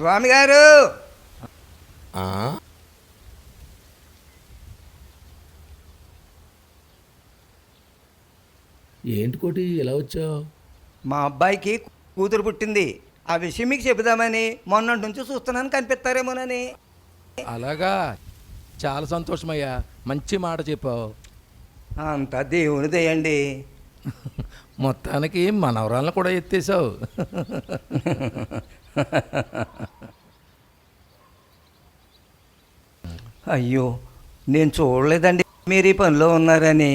స్వామి గారు, ఆ? ఏంటి కోటి ఎలా వచ్చావు? మా అబ్బాయికి కూతురు పుట్టింది. ఆ విషయం మీకు చెబుదామని మొన్నటి నుంచి చూస్తున్నాను, కనిపిస్తారేమోనని. అలాగా, చాలా సంతోషమయ్యా, మంచి మాట చెప్పావు. అంతా దేవుని దయండి. మొత్తానికి మనవరాలను కూడా ఎత్తేసావు. అయ్యో, నేను చూడలేదండి మీరు ఈ పనిలో ఉన్నారని.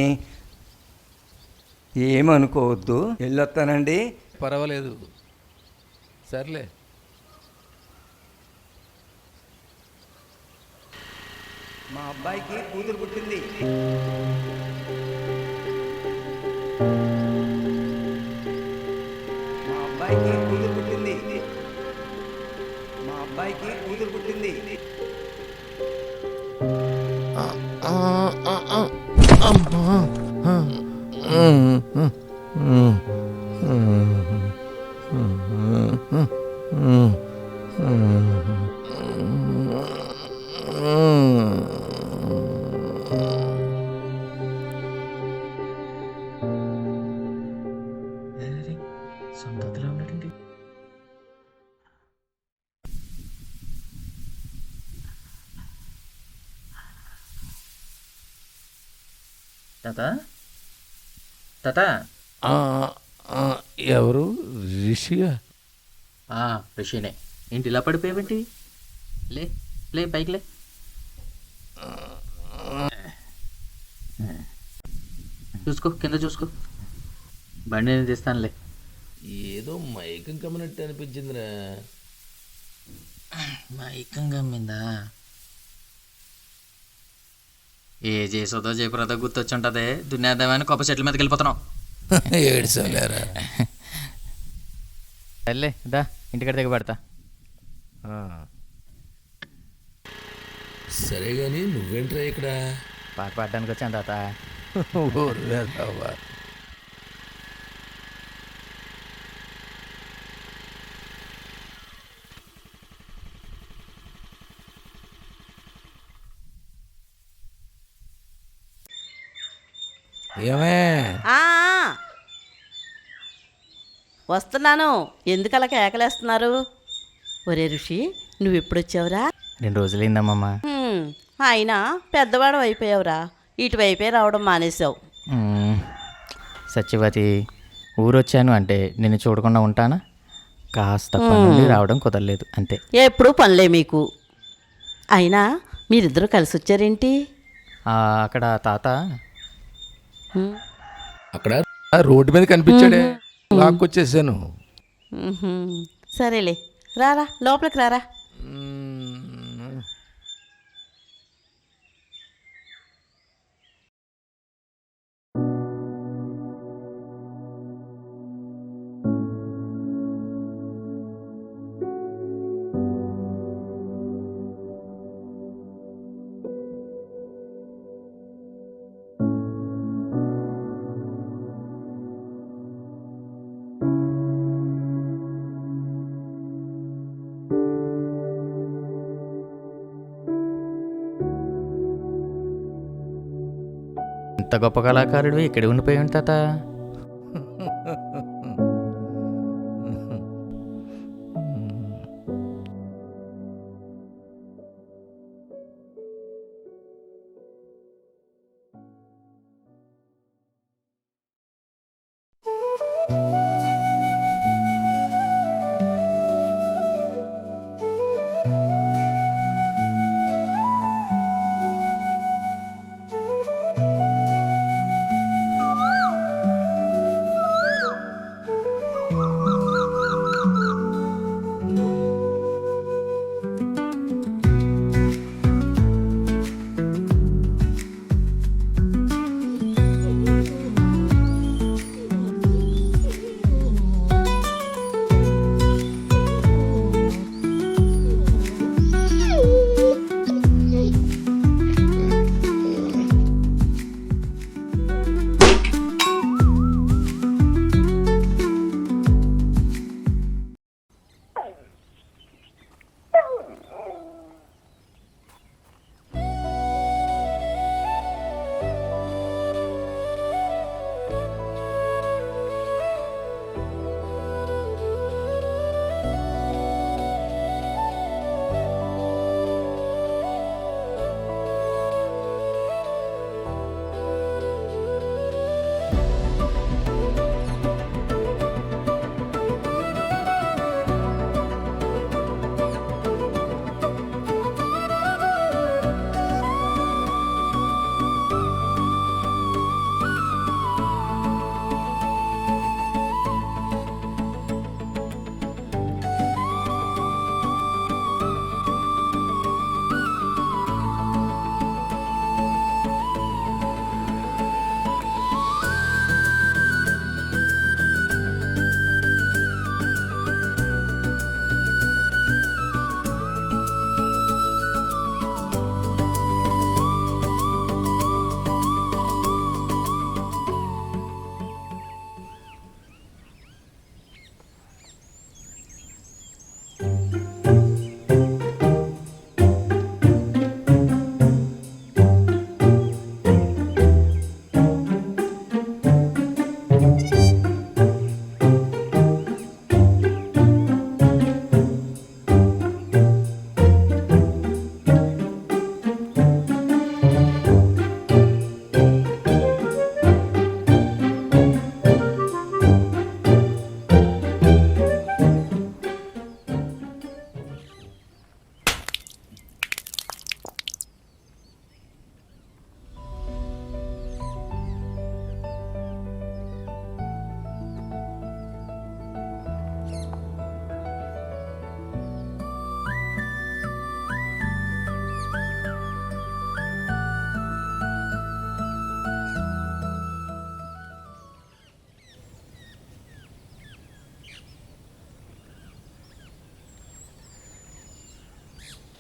ఏమనుకోవద్దు, వెళ్ళొస్తానండి. పర్వాలేదు, సర్లే. మా అబ్బాయికి కూతురు పుట్టింది. మా అబ్బాయికి కూతురు పుట్టింది. మా అబ్బాయికి కూతురు పుట్టింది. సొంతలో ఉన్నాడండి. తాత తాత ఆ, ఆ, ఎవరు? రిషిగా? ఋషినే. ఏంటి ఇలా పడిపోయావేంటి? లే లే పైకి లే. చూసుకో, కింద చూసుకో. బండి నేను తీస్తానులే. ఏదో మైకం కమ్మినట్టు అనిపించిందిరా. మైకం గమ్మిందా? ఏ చేసోదో జయపురదో గుర్తొచ్చుంటదే. దున్నేద్దామని కొబ్బరి చెట్ల మీదకి వెళ్ళిపోతున్నాం. ఏడ్చలేరా? వెళ్ళే దా, ఇంటికాడ దిగ పెడతా. సరే గాని నువ్వేంట్రా ఇక్కడ? పాట పాడడానికి వచ్చాను తాత. ఊర్లేదవ్వా. ఏమే? ఆ, వస్తున్నాను. ఎందుకలా కేకలేస్తున్నారు? ఒరే ఋషి, నువ్వు ఎప్పుడొచ్చావురా? 2 రోజులైందమ్మమ్మ. అయినా పెద్దవాడు అయిపోయావురా. ఇటువైపే రావడం మానేశావు. సత్యవతి, ఊరొచ్చాను అంటే నిన్ను చూడకుండా ఉంటానా? కాస్త పని నుండి రావడం కుదరలేదు అంతే. ఎప్పుడు పనులే మీకు. అయినా మీరిద్దరూ కలిసి వచ్చారేంటి? అక్కడ తాత అక్కడ రోడ్డు మీద కనిపించాడే, లాక్కొచ్చేసాను. సరేలే, రారా లోపలికి రారా. ఇంత గొప్ప కళాకారుడివి ఇక్కడ ఉండిపోయి తాత.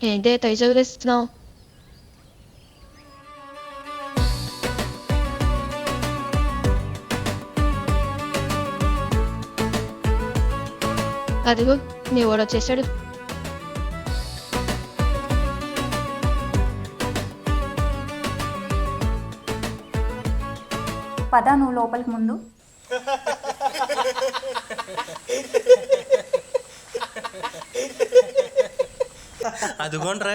ఏంటే తెగ చదివేస్తున్నావు? అదిగో నీ వాడు వచ్చేసాడు. పద నువ్వు లోపలికి ముందు. అదిగోండ్రా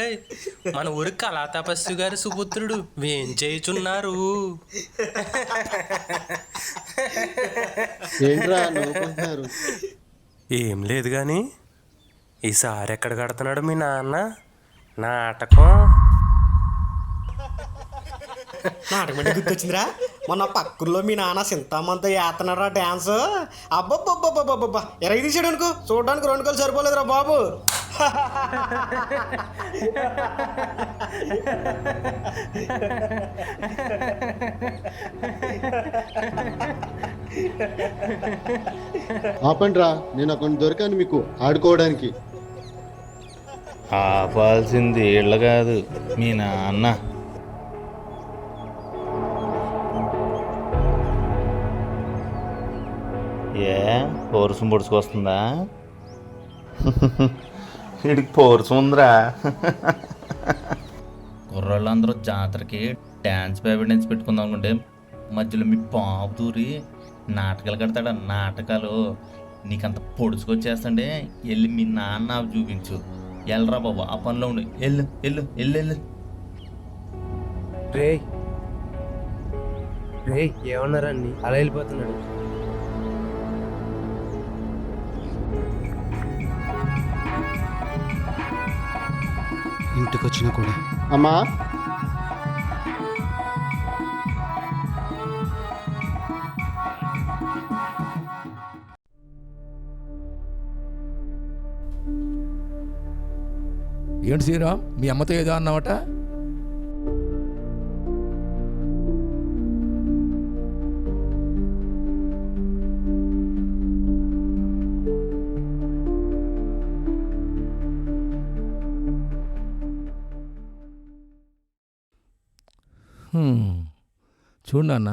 మన ఊరి కళా తపస్సు గారి సుపుత్రుడు వేం చేయుచున్నారు. ఏంట్రా నవ్వుకుంటున్నారు? ఏం లేదు గాని ఈసారి ఎక్కడ కడుతున్నాడు మీ నాన్న నాటకం? నాటకం అంటే గుర్తొచ్చిందిరా, మొన్న పక్కూర్లో మీ నాన్న సింతామంతా వేస్తున్నారా డ్యాన్స్. అబ్బబ్బబ్బబ్బబ్బబ్బా ఎరగ తీసాడు అనుకో, చూడడానికి 2 కళ్ళు సరిపోలేదురా బాబు. ఆపండ్రా, నేను అక్కడ దొరికాను మీకు ఆడుకోవడానికి. ఆపాల్సింది వీళ్ళు కాదు, మీ నాన్న. ఏ పౌరుషం పొడుచుకొస్తుందా? వీడికి పౌరుషం ఉందిరా. కుర్రోళ్ళందరూ జాతరకి డ్యాన్స్ ఎవిడెన్స్ పెట్టుకుందాం అనుకుంటే మధ్యలో మీ పాపు దూరి నాటకాలు కడతాడా? నాటకాలు నీకంత పొడుచుకొచ్చేస్తండే వెళ్ళి మీ నాన్న చూపించు. వెళ్ళరా బాబు, ఆ పనిలో ఉండు. వెళ్ళు వెళ్ళు వెళ్ళు వెళ్ళు. రే రే ఏమన్నారని అలా వెళ్ళిపోతున్నాడు? ఇంటికి వచ్చినా కూడా అమ్మా, ఏంటి శ్రీరామ్, మీ అమ్మతో ఏదో అన్నావట? చూడు అన్న,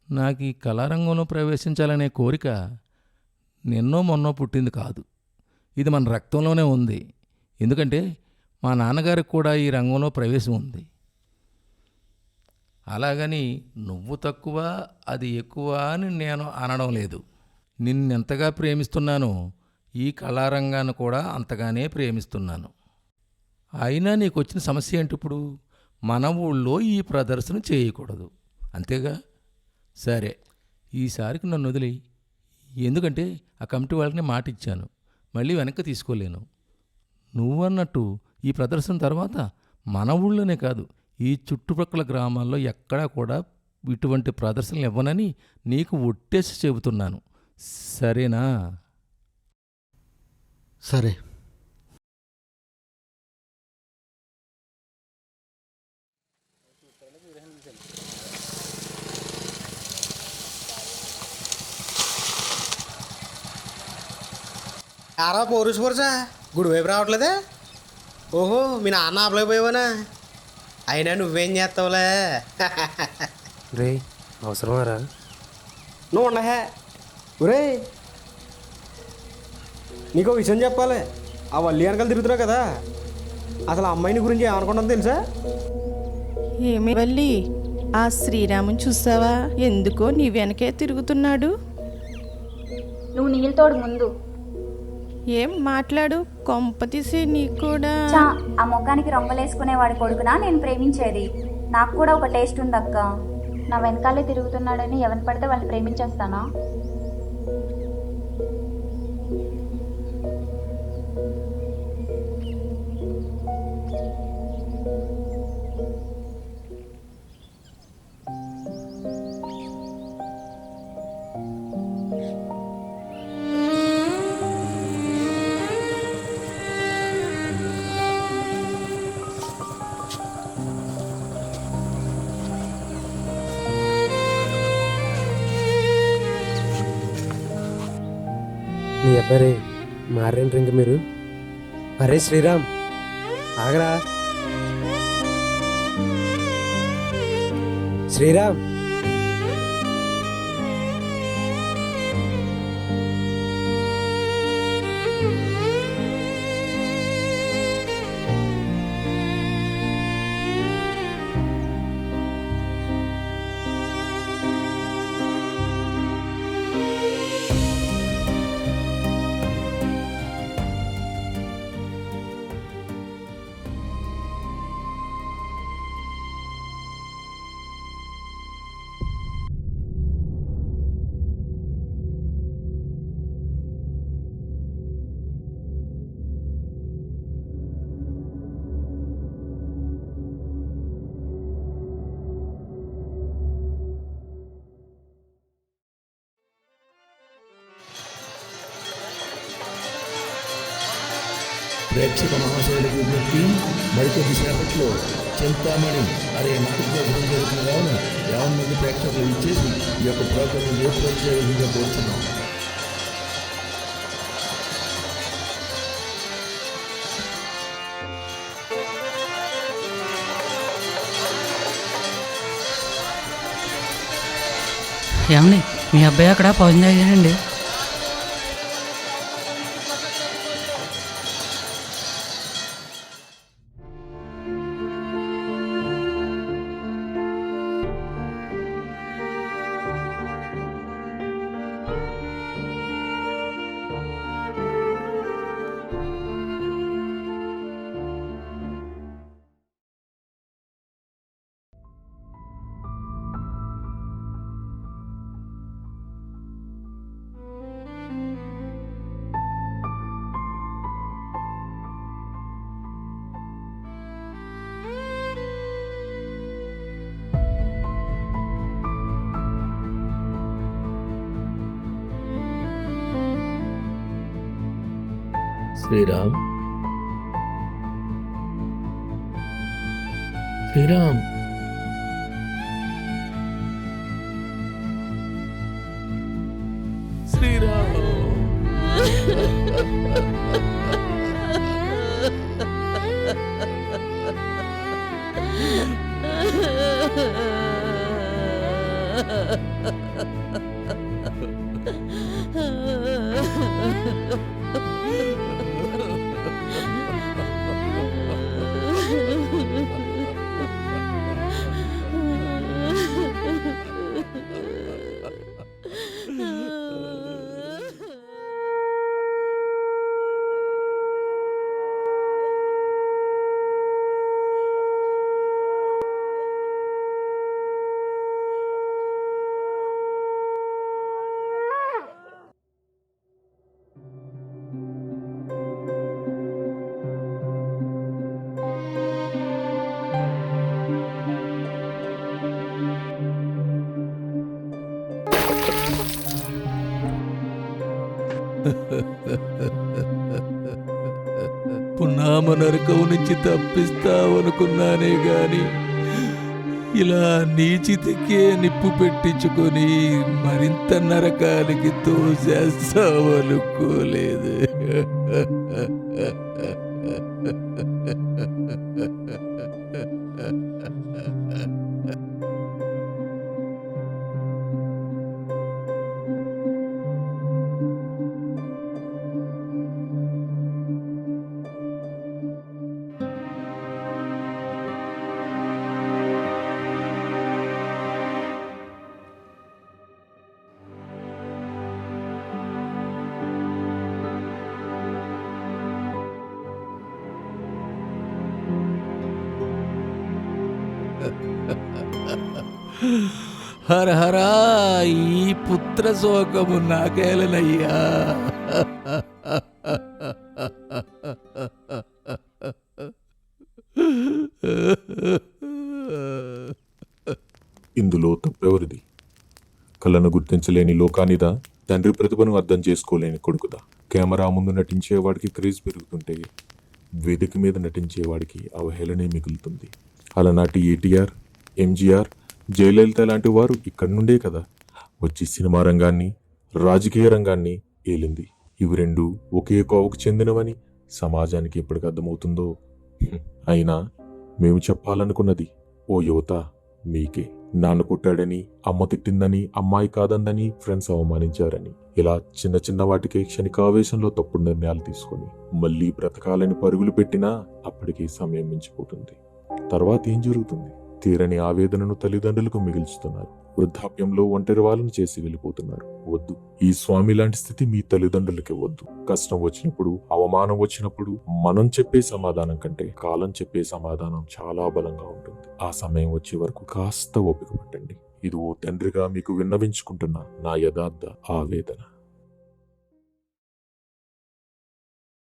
నాకు ఈ కళారంగంలో ప్రవేశించాలనే కోరిక నిన్నో మొన్నో పుట్టింది కాదు. ఇది మన రక్తంలోనే ఉంది. ఎందుకంటే మా నాన్నగారికి కూడా ఈ రంగంలో ప్రవేశం ఉంది. అలాగని నువ్వు తక్కువ అది ఎక్కువ అని నేను అనడం లేదు. నిన్నెంతగా ప్రేమిస్తున్నానో ఈ కళారంగాన్ని కూడా అంతగానే ప్రేమిస్తున్నాను. అయినా నీకు వచ్చిన సమస్య ఏంటి? ఇప్పుడు మన ఊళ్ళో ఈ ప్రదర్శన చేయకూడదు, అంతేగా? సరే, ఈసారికి నన్ను వదిలి. ఎందుకంటే ఆ కమిటీ వాళ్ళకి మాట ఇచ్చాను, మళ్ళీ వెనక్కి తీసుకోలేను. నువ్వన్నట్టు ఈ ప్రదర్శన తర్వాత మన ఊళ్ళోనే కాదు, ఈ చుట్టుపక్కల గ్రామాల్లో ఎక్కడా కూడా ఇటువంటి ప్రదర్శనలు ఇవ్వనని నీకు ఒట్టేసి చెబుతున్నాను. సరేనా? సరే. ఆరా పౌరుషా గుడి వైపు రావట్లేదే? ఓహో, మీ నాన్న ఆపలేకపోయావనా? అయినా నువ్వేం చేస్తావులే. రే అవసరమారా? నువ్వు ఉండహే. ఒరే నీకు విషయం చెప్పాలి. ఆ వల్లి వెనకాల తిరుగుతున్నావు కదా, అసలు ఆ అమ్మాయిని గురించి ఏమనుకుంటుందో తెలుసా? ఏమి వల్లి, ఆ శ్రీరాముని చూసావా? ఎందుకో నీ వెనకే తిరుగుతున్నాడు. నువ్వు నీళ్ళు తోడు ముందు. ఏం మాట్లాడు, కొంప తీసి నీకు కూడా. ఆ ముఖానికి రంగులేసుకునేవాడి కొడుకునా నేను ప్రేమించేది? నాకు కూడా ఒక టేస్ట్ ఉంది అక్క. నా వెనకాలే తిరుగుతున్నాడని ఎవరిని పడితే వాళ్ళని ప్రేమించేస్తానా? మీ అబ్బాయి మారేంటి ఇంక మీరు? అరే శ్రీరామ్, ఆగరా శ్రీరామ్. ప్రేక్షక మహాశయులకు విజ్ఞప్తి, మరికొద్ది సేపట్లో చింతామణి అనే నాటకం జరుగుతున్న కావున 50 మంది ప్రేక్షకులు ఇచ్చేసి ఈ యొక్క ప్రోగ్రాం ఏర్పరిచే విధంగా కోరుతున్నాం. ఏమండి మీ అబ్బాయి అక్కడ భోజనం అయ్యానండి. శ్రీరామ్, శ్రీరామ్, శ్రీరామ్. పున్నామ నరకం నుంచి తప్పిస్తావనుకున్నానే గాని ఇలా నీచితికే నిప్పు పెట్టించుకొని మరింత నరకానికి తోసేస్తావనుకోలేదు. హర హరా, ఈ పుత్ర శోకము నాకేలనయ్యా. ఇందులో తప్పెవరిది? కళ్ళను గుర్తించలేని లోకానిదా, తండ్రి ప్రతిభను అర్థం చేసుకోలేని కొడుకుదా? కెమెరా ముందు నటించేవాడికి క్రేజ్ పెరుగుతుంటే వేదిక మీద నటించేవాడికి అవహేళనే మిగులుతుంది. అలనాటి ఎన్టీఆర్, ఎంజీఆర్, జయలలిత లాంటి వారు ఇక్కడి నుండే కదా వచ్చి సినిమా రంగాన్ని, రాజకీయ రంగాన్ని ఏలింది. ఇవి రెండు ఒకే కోవకు చెందినవని సమాజానికి ఎప్పటికి అర్థమవుతుందో అయినా మేము చెప్పాలనుకున్నది ఓ యువత మీకే. నాన్న కొట్టాడని, అమ్మ తిట్టిందని, అమ్మాయి కాదందని, ఫ్రెండ్స్ అవమానించారని, ఇలా చిన్న చిన్న వాటికే క్షణికావేశంలో తప్పుడు నిర్ణయాలు తీసుకొని మళ్ళీ బ్రతకాలని పరుగులు పెట్టినా అప్పటికీ సమయం మించిపోతుంది. తర్వాత ఏం జరుగుతుంది? తీరని ఆవేదనను తల్లిదండ్రులకు మిగిల్చుతున్నారు. వృద్ధాప్యంలో ఒంటరి వాళ్ళను చేసి వెళ్ళిపోతున్నారు. వద్దు. ఈ స్వామి లాంటి స్థితి మీ తల్లిదండ్రులకి వద్దు. కష్టం వచ్చినప్పుడు, అవమానం వచ్చినప్పుడు మనం చెప్పే సమాధానం కంటే కాలం చెప్పే సమాధానం చాలా బలంగా ఉంటుంది. ఆ సమయం వచ్చే వరకు కాస్త ఓపిక పట్టండి. ఇది ఓ తండ్రిగా మీకు విన్నవించుకుంటున్న నా యథార్థ ఆవేదన.